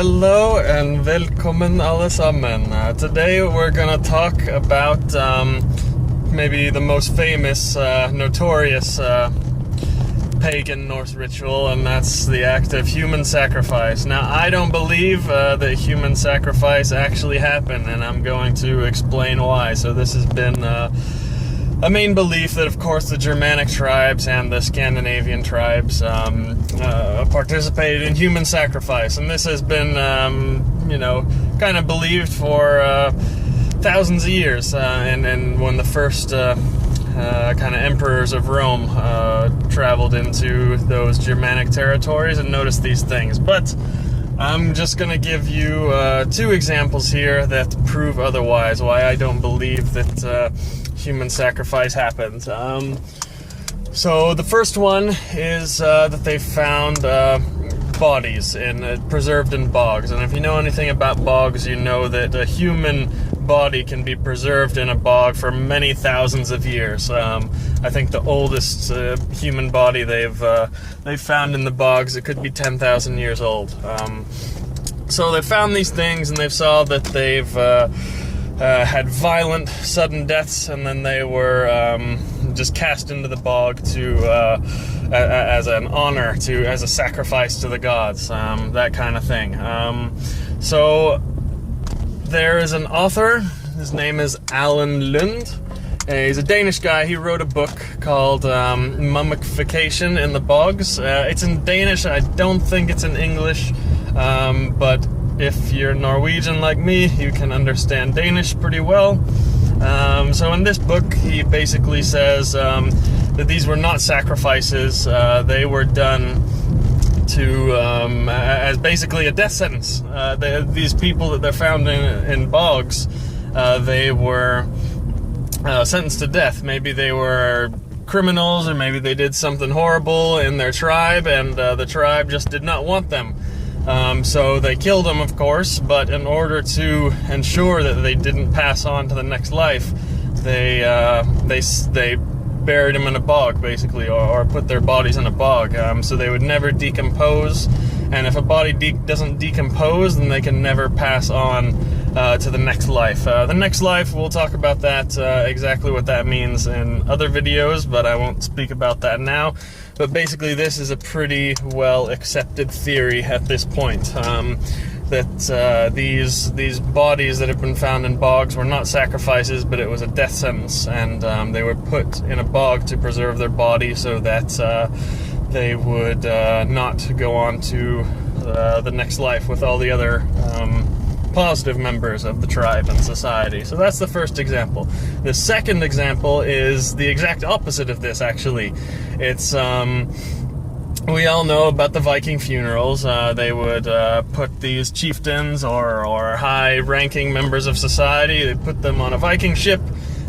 Hello and velkommen alle sammen. Today we're gonna talk about maybe the most famous, notorious pagan Norse ritual, and that's the act of human sacrifice. Now, I don't believe that human sacrifice actually happened, and I'm going to explain why. So this has been a main belief that, of course, the Germanic tribes and the Scandinavian tribes participated in human sacrifice, and this has been, kind of believed for thousands of years. And when the first kind of emperors of Rome traveled into those Germanic territories and noticed these things. But I'm just going to give you two examples here that prove otherwise, why I don't believe that human sacrifice happened. So the first one is that they found bodies preserved in bogs. And if you know anything about bogs, you know that a human body can be preserved in a bog for many thousands of years. I think the oldest human body they've found in the bogs, it could be 10,000 years old. So they found these things, and they saw that they've had violent, sudden deaths, and then they were just cast into the bog as an honor, as a sacrifice to the gods, that kind of thing. So there is an author. His name is Alan Lund. He's a Danish guy. He wrote a book called Mummification in the Bogs. It's in Danish. I don't think it's in English, but if you're Norwegian like me, you can understand Danish pretty well. So in this book, he basically says that these were not sacrifices. They were done as basically a death sentence. These people that they're found in bogs, they were sentenced to death. Maybe they were criminals, or maybe they did something horrible in their tribe, and the tribe just did not want them. So they killed them, of course, but in order to ensure that they didn't pass on to the next life, they buried them in a bog, basically, or put their bodies in a bog, so they would never decompose. And if a body doesn't decompose, then they can never pass on to the next life. The next life, we'll talk about that, exactly what that means in other videos, but I won't speak about that now. But basically, this is a pretty well accepted theory at this point, that these bodies that have been found in bogs were not sacrifices, but it was a death sentence, and they were put in a bog to preserve their body so that they would not go on to the next life with all the other positive members of the tribe and society. So that's the first example. The second example is the exact opposite of this, actually. It's we all know about the Viking funerals. They would put these chieftains or high-ranking members of society, they'd put them on a Viking ship.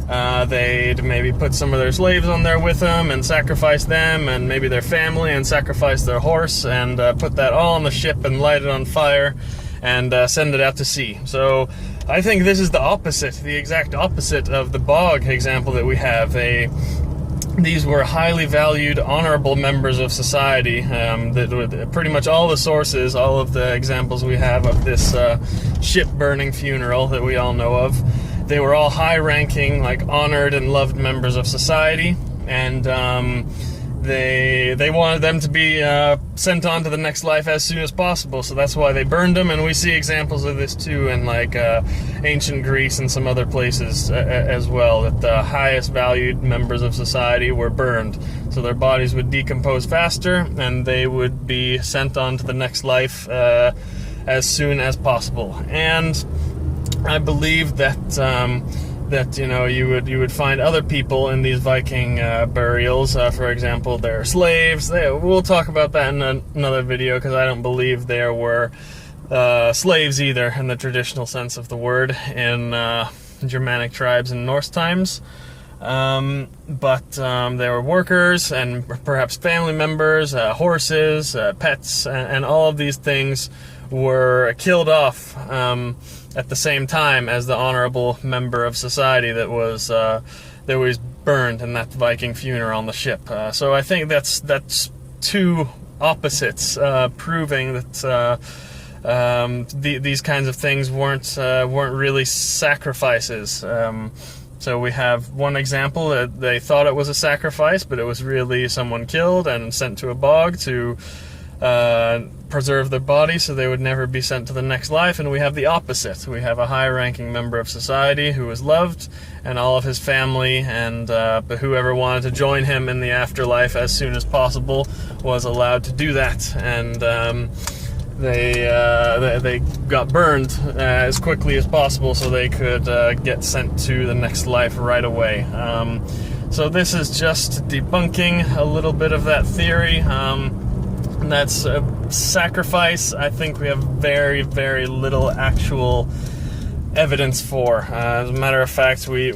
They'd maybe put some of their slaves on there with them and sacrifice them, and maybe their family, and sacrifice their horse, and put that all on the ship and light it on fire and send it out to sea. So I think this is the opposite, the exact opposite of the bog example that we have. These were highly valued, honorable members of society. That would, pretty much all the sources, all of the examples we have of this ship-burning funeral that we all know of, they were all high-ranking, like honored and loved members of society, and they wanted them to be sent on to the next life as soon as possible. So that's why they burned them, and we see examples of this too in like ancient Greece and some other places as well, that the highest valued members of society were burned, so their bodies would decompose faster and they would be sent on to the next life as soon as possible. And I believe that you would find other people in these Viking burials. For example, their slaves. We'll talk about that in another video, because I don't believe there were slaves either in the traditional sense of the word in Germanic tribes in Norse times. But there were workers and perhaps family members, horses, pets, and all of these things were killed off at the same time as the honorable member of society that was burned in that Viking funeral on the ship. So I think that's two opposites, proving that these kinds of things weren't really sacrifices. So we have one example that they thought it was a sacrifice, but it was really someone killed and sent to a bog to preserve their body so they would never be sent to the next life. And we have the opposite. We have a high-ranking member of society who was loved, and all of his family and whoever wanted to join him in the afterlife as soon as possible was allowed to do that. And they got burned as quickly as possible so they could get sent to the next life right away. So this is just debunking a little bit of that theory. And that's sacrifice. I think we have very, very little actual evidence for. As a matter of fact, we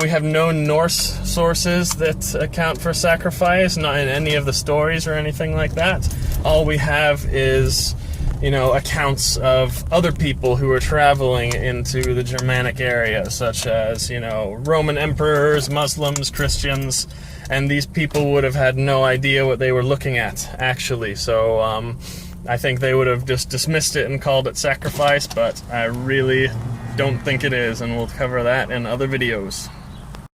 have no Norse sources that account for sacrifice, not in any of the stories or anything like that. All we have is, accounts of other people who were traveling into the Germanic area, such as, Roman emperors, Muslims, Christians, and these people would have had no idea what they were looking at, actually. So I think they would have just dismissed it and called it sacrifice, but I really don't think it is, and we'll cover that in other videos.